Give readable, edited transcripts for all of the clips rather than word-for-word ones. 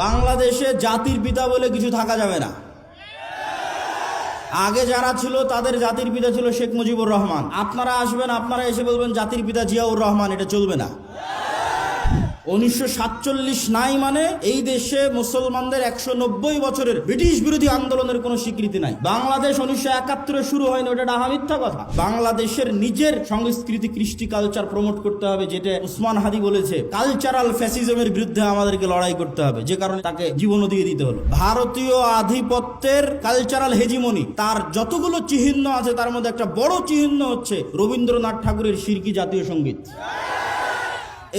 বাংলাদেশে জাতির পিতা বলে কিছু থাকা যাবে না। আগে যারা ছিল তাদের জাতির পিতা ছিল শেখ মুজিবুর রহমান। আপনারা আসবেন, আপনারা এসে বলবেন জাতির পিতা জিয়াউর রহমান, এটা চলবে না। 1947 নাই মানে এই দেশে মুসলমানদের 190 বছরের ব্রিটিশ বিরোধী আন্দোলনের কোনো স্বীকৃতি নাই। বাংলাদেশ 1971 শুরু হয়নি, ওটা ডাহা মিথ্যা কথা। বাংলাদেশের নিজের সংস্কৃতি কৃষ্টি কালচার প্রমোট করতে হবে, যেটা উসমান হাদি বলেছে কালচারাল ফ্যাসিজমের বিরুদ্ধে আমাদেরকে লড়াই করতে হবে, যে কারণে তাকে জীবনও দিয়ে দিতে হলো। ভারতীয় আধিপত্যের কালচারাল হেজিমনি তার যতগুলো চিহ্ন আছে তার মধ্যে একটা বড় চিহ্ন হচ্ছে রবীন্দ্রনাথ ঠাকুরের শিরকি জাতীয় সঙ্গীত।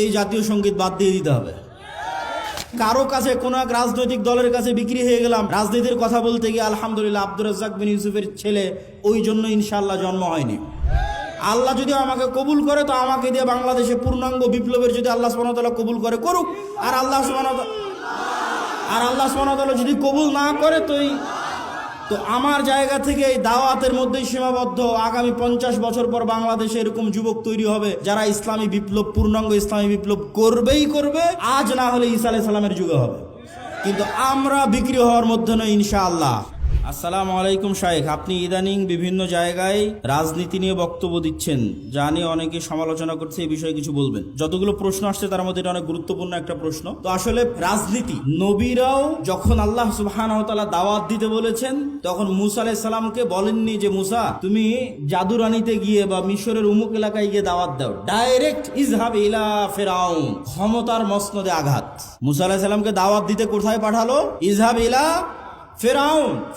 এই জাতীয় সঙ্গীত বাদ দিয়ে দিতে হবে। কারো কাছে কোন এক রাজনৈতিক দলের কাছে বিক্রি হয়ে গেলাম রাজনীতির কথা বলতে গিয়ে, আলহামদুলিল্লাহ আব্দুর রাজ্জাক বিন ইউসুফের ছেলে, ওই জন্য ইনশাআল্লাহ জন্ম হয়নি। আল্লাহ যদি আমাকে কবুল করে তো আমাকে দিয়ে বাংলাদেশে পূর্ণাঙ্গ বিপ্লবের যদি আল্লাহ সুবহানাহু ওয়া তাআলা কবুল করে করুক, আর আল্লাহ সুবহানাহু ওয়া তাআলা যদি কবুল না করে তো আমার জায়গা থেকে এই দাওয়াতের মধ্যেই সীমাবদ্ধ। আগামী 50 বছর পর বাংলাদেশে এরকম যুবক তৈরি হবে যারা ইসলামী বিপ্লব, পূর্ণাঙ্গ ইসলামী বিপ্লব করবেই করবে, আজ না হলে ঈসা আলাইহিস সালামের যুগে হবে। কিন্তু আমরা বিক্রি হওয়ার মধ্যে নই ইনশাআল্লাহ। আসসালামু আলাইকুম শাইখ, আপনি ইদানিং বিভিন্ন জায়গায় রাজনীতি নিয়ে বক্তব্য দিচ্ছেন, যা নিয়ে অনেকে সমালোচনা করছে, এই বিষয়ে কিছু বলবেন? যতগুলো প্রশ্ন আসছে তার মধ্যে এটা অনেক গুরুত্বপূর্ণ একটা প্রশ্ন। তো আসলে রাজনীতি, নবীরাও যখন আল্লাহ সুবহানাহু ওয়া তাআলা দাওয়াত দিতে বলেছেন তখন মুসা আলাইহিস সালামকে বলেননি যে মুসা তুমি জাদুরানিতে গিয়ে বা মিশরের উমুক এলাকায় গিয়ে দাওয়াত দাও, ডাইরেক্ট ইজহাব ইলা ফিরাউন, ক্ষমতার মসনদে আঘাত। মুসা আলাইহিস সালামকে দাওয়াত দিতে কোথায় পাঠালো? ইজহাব ইলা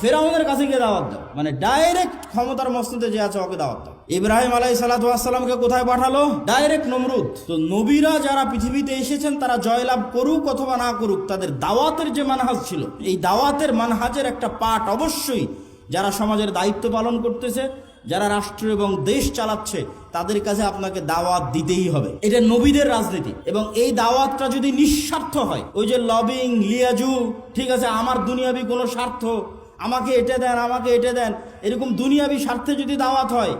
ফেরাউনের কাছে গিয়ে দাওয়াত দাও, মানে ডাইরেক্ট ক্ষমতার মসনদে যে আছে ওকে দাওয়াত দাও। ইব্রাহিম আলাইহিস সালাতু ওয়াস সালামকে কোথায় পাঠালো? ডাইরেক্ট নমরুদ। তো নবীরা যারা পৃথিবীতে এসেছেন তারা জয়লাভ করুক অথবা না করুক, তাদের দাওয়াতের যে মানহাজ ছিল, এই দাওয়াতের মানহাজের একটা পার্ট অবশ্যই যারা সমাজের দায়িত্ব পালন করতেছে, যারা রাষ্ট্র এবং দেশ চালাচ্ছে, তাদের কাছে আপনাকে দাওয়াত দিতেই হবে। এটা নবীদের রাজনীতি। এবং এই দাওয়াতটা যদি নিঃস্বার্থ হয়, ওই যে লবিং, লিয়াজু, ঠিক আছে, আমার দুনিয়াবি কোনো স্বার্থ, আমাকে এটা দেন, আমাকে এটা দেন, এরকম দুনিয়াবি স্বার্থে যদি দাওয়াত হয়,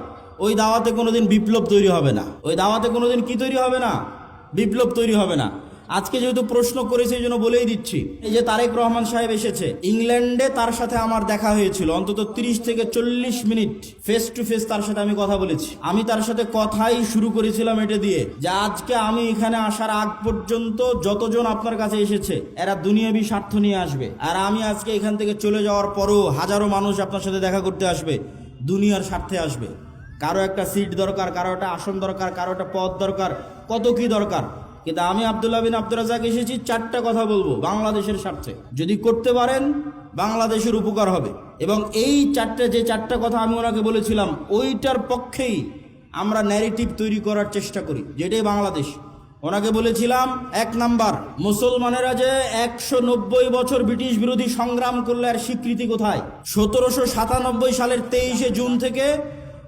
ওই দাওয়াতে কোনোদিন বিপ্লব তৈরি হবে না। ওই দাওয়াতে কোনোদিন কি তৈরি হবে না? বিপ্লব তৈরি হবে না। আজকে যেহেতু প্রশ্ন করেছে এই জন্য বলেই দিচ্ছি, এই যে তারেক রহমান সাহেব এসেছে ইংল্যান্ডে, তার সাথে আমার দেখা হয়েছিল অন্তত 30 থেকে 40 মিনিট ফেস টু ফেস তার সাথে আমি কথা বলেছি। আমি তার সাথে কথাই শুরু করেছিলাম এটা দিয়ে যে আজকে আমি এখানে আসার আগ পর্যন্ত যতজন আপনার কাছে এসেছে এরা দুনিয়াবি স্বার্থ নিয়ে আসবে, আর আমি আজকে এখান থেকে চলে যাওয়ার পরও হাজারো মানুষ আপনার সাথে দেখা করতে আসবে, দুনিয়ার স্বার্থে আসবে। কারো একটা সিট দরকার, কারো একটা আসন দরকার, কারো একটা পদ দরকার, কত কি দরকার। কিন্তু আমি আব্দুল্লাহ বিন আব্দুর রাজ্জাক এসেছি 4টা কথা বলবো বাংলাদেশের স্বার্থে। যদি করতে পারেন বাংলাদেশের উপকার হবে। এবং এই যে চারটা কথা আমি ওনাকে বলেছিলাম, ওইটার পক্ষেই আমরা ন্যারেটিভ তৈরি করার চেষ্টা করি, যেটাই বাংলাদেশ। ওনাকে বলেছিলাম, 1 নাম্বার, মুসলমানেরা যে 190 বছর ব্রিটিশ বিরোধী সংগ্রাম করলে আর স্বীকৃতি কোথায়? 1797 সালের 23 জুন থেকে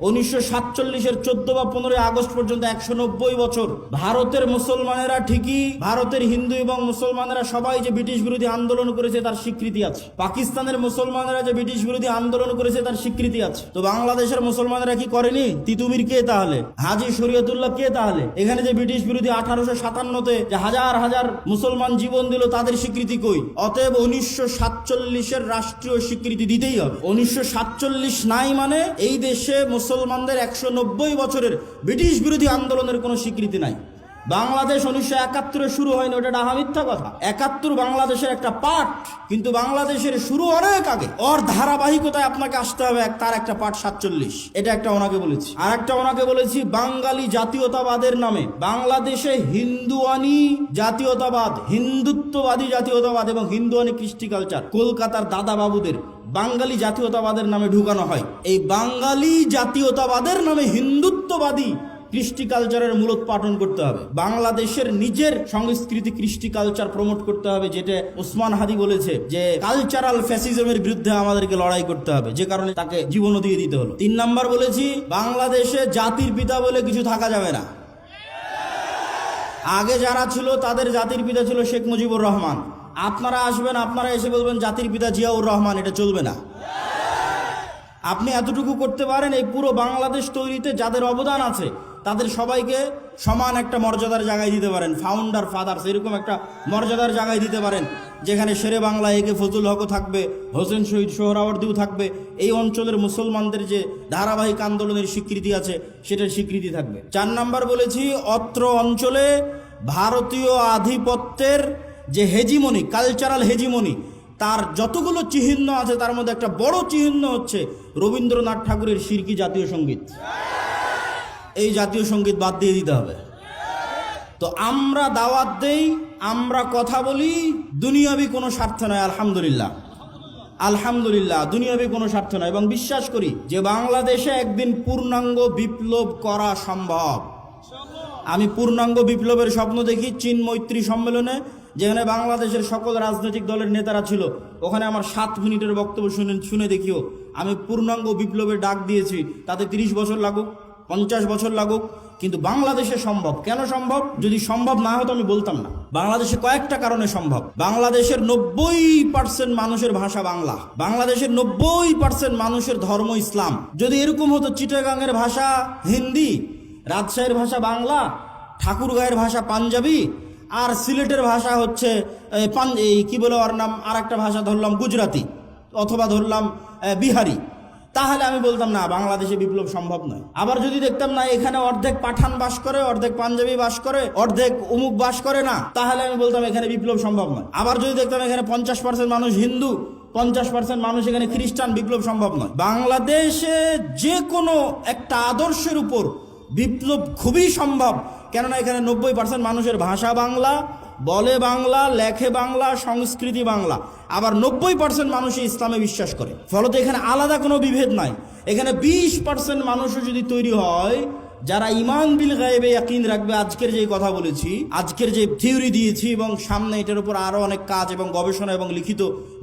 1947-এর 14 বা 15 আগস্ট পর্যন্ত 190 বছর ভারতের মুসলমানেরা, ঠিকই ভারতের হিন্দু এবং মুসলমানেরা সবাই যে ব্রিটিশ বিরোধী আন্দোলন করেছে তার স্বীকৃতি আছে। পাকিস্তানের মুসলমানেরা যে ব্রিটিশ বিরোধী আন্দোলন করেছে তার স্বীকৃতি আছে। তো বাংলাদেশের মুসলমানেরা কি করেনি? তিতুমির কে তাহলে? হাজী শরীয়তুল্লাহ কে তাহলে? এখানে যে ব্রিটিশ বিরোধী 1857-তে যে হাজার হাজার মুসলমান জীবন দিল, তাদের স্বীকৃতি কই? অতএব 1947-এর রাষ্ট্রীয় স্বীকৃতি দিতেই হবে। 1947 নাই মানে এই দেশে মুসলমানদের 190 বছরের ব্রিটিশ বিরোধী আন্দোলনের কোনো স্বীকৃতি নাই। বাংলাদেশ 1971 শুরু হয়নি, ওটা ডাহা মিথ্যা কথা। 71 বাংলাদেশের একটা পার্ট, কিন্তু বাংলাদেশের শুরু অনেক আগে। ওর ধারাবাহিকতায় আপনাকে আসতে হবে, তার একটা পার্ট 47। এটা একটা ওনাকে বলেছি। আর একটা ওনাকে বলেছি, বাঙালি জাতীয়তাবাদের নামে বাংলাদেশে হিন্দুয়ানি জাতীয়তাবাদ, হিন্দুত্ববাদী জাতীয়তাবাদ এবং হিন্দুয়ানি কৃষ্টি কালচার কলকাতার দাদা বাবুদের বাঙালি জাতীয়তাবাদের নামে ঢুকানো হয়। এই বাঙালি জাতীয়তাবাদের নামে হিন্দুত্ববাদী কৃষ্টি কালচারের মূলোৎপাটন করতে হবে। বাংলাদেশের নিজের সংস্কৃতি কৃষ্টি কালচার প্রমোট করতে হবে, যেটা উসমান হাদি বলেছে যে কালচারাল ফ্যাসিজমের বিরুদ্ধে আমাদেরকে লড়াই করতে হবে, যে কারণে তাকে জীবনও দিয়ে দিতে হলো। 3 নাম্বার বলেছি, বাংলাদেশে জাতির পিতা বলে কিছু থাকা যাবে না। আগে যারা ছিল তাদের জাতির পিতা ছিল শেখ মুজিবুর রহমান। আপনারা আসবেন, আপনারা এসে বলবেন জাতির পিতা জিয়াউর রহমান, এটা চলবে না। আপনি এতটুকু করতে পারেন, এই পুরো বাংলাদেশ তৈরিতে যাদের অবদান আছে তাদের সবাইকে সমান একটা মর্যাদার জায়গায় দিতে পারেন, ফাউন্ডার ফাদার্স এরকম একটা মর্যাদার জায়গায় দিতে পারেন, যেখানে শেরে বাংলা একে ফজলুল হকও থাকবে, হোসেন শহীদ সোহরাওয়ার্দীও থাকবে, এই অঞ্চলের মুসলমানদের যে ধারাবাহিক আন্দোলনের স্বীকৃতি আছে সেটার স্বীকৃতি থাকবে। 4 নাম্বার বলেছি, অত্র অঞ্চলে ভারতীয় আধিপত্যের যে হেজিমনি, কালচারাল হেজিমনি, তার যতগুলো চিহ্ন আছে তার মধ্যে একটা বড় চিহ্ন হচ্ছে রবীন্দ্রনাথ ঠাকুরের শিরকি জাতীয় সঙ্গীত। এই জাতীয় সঙ্গীত বাদ দিয়ে দিতে হবে। তো আমরা দাওয়াত দেই, আমরা কথা বলি, দুনিয়াবি কোনো স্বার্থ নয়। আলহামদুলিল্লাহ, আলহামদুলিল্লাহ, দুনিয়াবি কোনো স্বার্থ নয়। এবং বিশ্বাস করি যে বাংলাদেশে একদিন পূর্ণাঙ্গ বিপ্লব করা সম্ভব। আমি পূর্ণাঙ্গ বিপ্লবের স্বপ্ন দেখি চীন মৈত্রী সম্মেলনে, যেখানে বাংলাদেশের সকল রাজনৈতিক দলের নেতারা ছিল। ওখানে আমার 7 মিনিটের বক্তব্য শুনে দেখিও। আমি পূর্ণাঙ্গ বিপ্লবের ডাক দিয়েছি, তাতে 30 বছর লাগুক, 50 বছর লাগুক, কিন্তু বাংলাদেশে সম্ভব। কেন সম্ভব? যদি সম্ভব না হতো আমি বলতাম না। বাংলাদেশে কয়েকটা কারণে সম্ভব। বাংলাদেশের 90% মানুষের ভাষা বাংলা, বাংলাদেশের 90% মানুষের ধর্ম ইসলাম। যদি এরকম হতো চিটাগাংয়ের ভাষা হিন্দি, রাজশাহীর ভাষা বাংলা, ঠাকুরগাঁয়ের ভাষা পাঞ্জাবি, আর সিলেটের ভাষা হচ্ছে কি বলে ওর নাম, আর একটা ভাষা ধরলাম গুজরাতি অথবা ধরলাম বিহারি, তাহলে আমি বলতাম না, বাংলাদেশে বিপ্লব সম্ভব নয়। আবার যদি দেখতাম না এখানে অর্ধেক পাঠান বাস করে, অর্ধেক পাঞ্জাবি বাস করে, অর্ধেক অমুক বাস করে না, তাহলে আমি বলতাম এখানে বিপ্লব সম্ভব নয়। আবার যদি দেখতাম এখানে 50% মানুষ হিন্দু, 50% মানুষ এখানে খ্রিস্টান, বিপ্লব সম্ভব নয়। বাংলাদেশে যে কোনো একটা আদর্শের উপর বিপ্লব খুবই সম্ভব, কেননা এখানে 90% মানুষের ভাষা বাংলা, বলে বাংলা, লেখে বাংলা, সংস্কৃতি বাংলা। আবার 90% মানুষই ইসলামে বিশ্বাস করে। ফলত এখানে আলাদা কোনো বিভেদ নাই। এখানে 20% মানুষও যদি তৈরি হয় যারা ঈমান বিল গায়বে ইয়াকিন রাখবে, আজকের যে কথা বলেছি, আজকের যে থিওরি দিয়েছি, এবং সামনে এটার উপর আরো অনেক কাজ এবং গবেষণা এবং লিখিত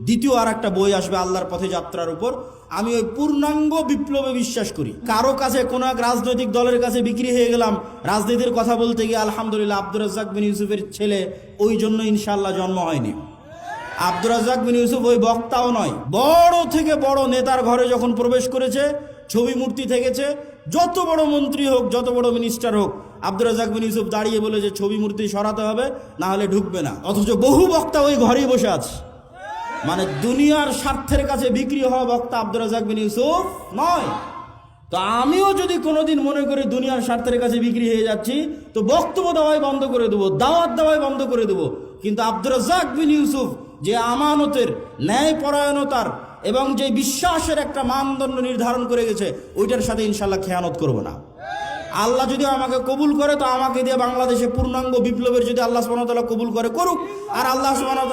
দ্বিতীয় আর একটা বই আসবে আল্লাহর পথে যাত্রার উপর, আমি ওই পূর্ণাঙ্গ বিপ্লবে বিশ্বাস করি। কারো কাছে কোনো এক রাজনৈতিক দলের কাছে বিক্রি হয়ে গেলাম রাজনীতির কথা বলতে গিয়ে, আলহামদুলিল্লাহ আব্দুর রাজ্জাক বিন ইউসুফের ছেলে, ওই জন্য ইনশাআল্লাহ জন্ম হয়নি। আব্দুর রাজ্জাক বিন ইউসুফ ওই বক্তাও নয়। বড় থেকে বড় নেতার ঘরে যখন প্রবেশ করেছে, ছবি মূর্তি থেকেছে, যত বড় মন্ত্রী হোক, যত বড় মিনিস্টার হোক, আব্দুর রাজ্জাক বিন ইউসুফ দাঁড়িয়ে বলে যে ছবি মূর্তি সরাতে হবে, না হলে ঢুকবে না। অথচ বহু বক্তা ওই ঘরেই বসে আছে। মানে দুনিয়ার স্বার্থের কাছে বিক্রি হওয়া বক্তা আব্দুর রাজ্জাক বিন ইউসুফ নয়। তো আমিও যদি কোনোদিন মনে করি দুনিয়ার স্বার্থের কাছে বিক্রি হয়ে যাচ্ছি, তো বক্তব্য দেওয়াই বন্ধ করে দেবো, দাওয়াত দেওয়াই বন্ধ করে দেবো। কিন্তু আব্দুর রাজ্জাক বিন ইউসুফ যে আমানতের, ন্যায়পরায়ণতার এবং যে বিশ্বাসের একটা মানদণ্ড নির্ধারণ করে গেছে, ওইটার সাথে ইনশাল্লাহ খেয়ানত করবো না। আল্লাহ যদি আমাকে কবুল করে, তো আমাকে দিয়ে বাংলাদেশে পূর্ণাঙ্গ বিপ্লবের যদি আল্লাহ সুবহানাহু ওয়া তাআলা কবুল করে, করুক। আর আল্লাহ সুবহানাহু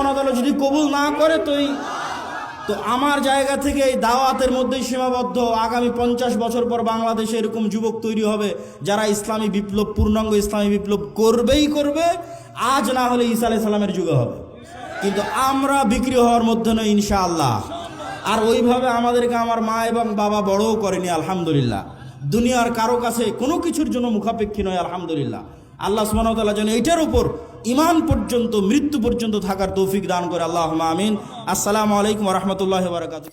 ওয়া তাআলা যদি কবুল না করে, তো আমার জায়গা থেকে এই দাওয়াতের মধ্যেই সীমাবদ্ধ। আগামী 50 বছর পর বাংলাদেশে এরকম যুবক তৈরি হবে যারা ইসলামী বিপ্লব, পূর্ণাঙ্গ ইসলামী বিপ্লব করবেই করবে। আজ না হলে ঈসা আলাইহিস সালামের যুগে হবে, কিন্তু আমরা বিক্রি হওয়ার মধ্যে নয় ইনশাআল্লাহ। আর ওইভাবে আমাদেরকে আমার মা এবং বাবা বড়ও করেনি, আলহামদুলিল্লাহ। দুনিয়ার কারো কাছে কোনো কিছুর জন্য মুখাপেক্ষী নয়, আলহামদুলিল্লাহ। আল্লাহ সুবহানাহু ওয়া তাআলা যেন এটার উপর ঈমান পর্যন্ত, মৃত্যু পর্যন্ত থাকার তৌফিক দান করে, আল্লাহুম্মা আমিন। আসসালামু আলাইকুম ওয়া রাহমাতুল্লাহি ওয়া বারাকাতুহু।